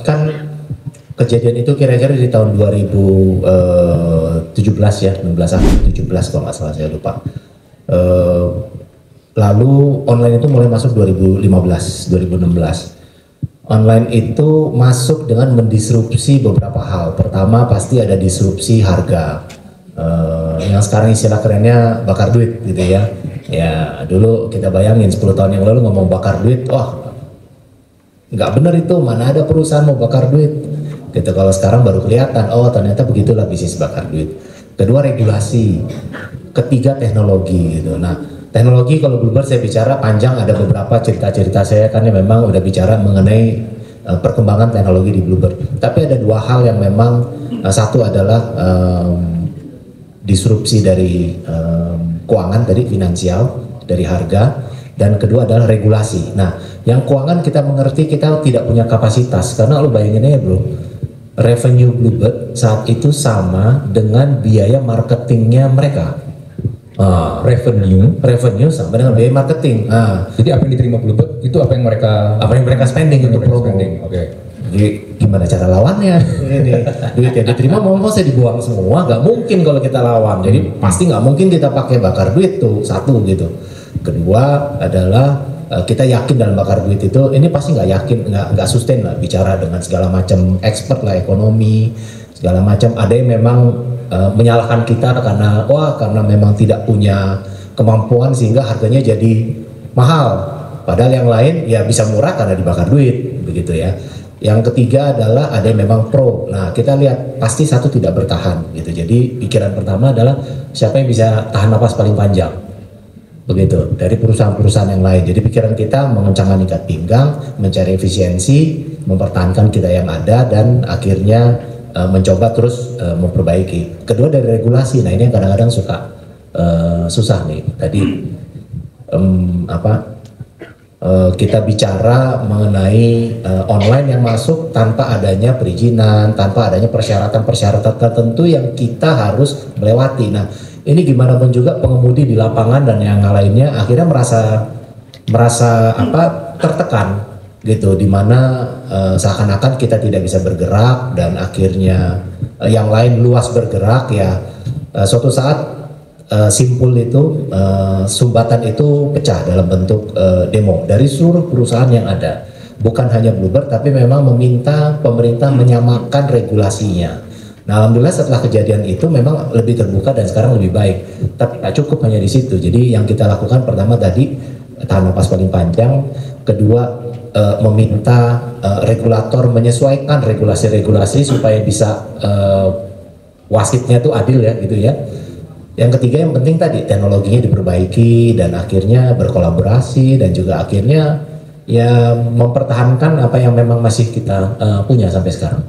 Kan kejadian itu kira-kira di tahun 2017 ya, 16 atau 17 kalau nggak salah, saya lupa. Eh, Lalu online itu mulai masuk 2015, 2016. Online itu masuk dengan mendisrupsi beberapa hal. Pertama pasti ada disrupsi harga, yang sekarang istilah kerennya bakar duit gitu ya. Ya dulu kita bayangin 10 tahun yang lalu ngomong bakar duit, wah nggak bener itu, mana ada perusahaan mau bakar duit gitu. Kalau sekarang baru kelihatan, oh ternyata begitulah bisnis bakar duit. Kedua regulasi, ketiga teknologi gitu. Nah teknologi kalau Bluebird saya bicara panjang, ada beberapa cerita-cerita saya kan yang memang udah bicara mengenai perkembangan teknologi di Bluebird. Tapi ada dua hal yang memang, satu adalah disrupsi dari keuangan tadi, finansial, dari harga, dan kedua adalah regulasi. Nah yang keuangan kita mengerti kita tidak punya kapasitas, karena lu bayangin aja bro, revenue Bluebird saat itu sama dengan biaya marketingnya mereka. Revenue sama dengan biaya marketing. Jadi apa yang diterima Bluebird itu apa yang mereka spending untuk promo. Oke. Jadi gimana cara lawannya? Duit yang diterima mau saya dibuang semua, nggak mungkin kalau kita lawan. Jadi pasti nggak mungkin kita pakai bakar duit tuh, satu gitu. Kedua adalah kita yakin dalam bakar duit itu, ini pasti nggak yakin, nggak sustain lah, bicara dengan segala macam expert lah, ekonomi segala macam. Ada yang memang menyalahkan kita karena memang tidak punya kemampuan sehingga harganya jadi mahal. Padahal yang lain ya bisa murah karena dibakar duit, begitu ya. Yang ketiga adalah ada yang memang pro. Nah kita lihat pasti satu tidak bertahan gitu. Jadi pikiran pertama adalah siapa yang bisa tahan napas paling panjang, begitu, dari perusahaan-perusahaan yang lain. Jadi pikiran kita mengencangkan ikat pinggang, mencari efisiensi, mempertahankan kita yang ada, dan akhirnya mencoba terus memperbaiki. Kedua dari regulasi. Nah ini yang kadang-kadang suka susah nih. Tadi kita bicara mengenai online yang masuk tanpa adanya perizinan, tanpa adanya persyaratan-persyaratan tertentu yang kita harus melewati. Nah ini gimana pun juga pengemudi di lapangan dan yang lainnya akhirnya merasa tertekan gitu, dimana seakan-akan kita tidak bisa bergerak dan akhirnya yang lain luas bergerak ya. Suatu saat simpul itu, sumbatan itu pecah dalam bentuk demo dari seluruh perusahaan yang ada, bukan hanya Bluebird tapi memang meminta pemerintah menyamakan regulasinya. Nah alhamdulillah setelah kejadian itu memang lebih terbuka dan sekarang lebih baik, tapi tak cukup hanya di situ. Jadi yang kita lakukan pertama tadi tahan napas paling panjang, kedua meminta regulator menyesuaikan regulasi-regulasi supaya bisa wasitnya tuh adil ya gitu ya. Yang ketiga yang penting tadi teknologinya diperbaiki dan akhirnya berkolaborasi dan juga akhirnya ya mempertahankan apa yang memang masih kita punya sampai sekarang.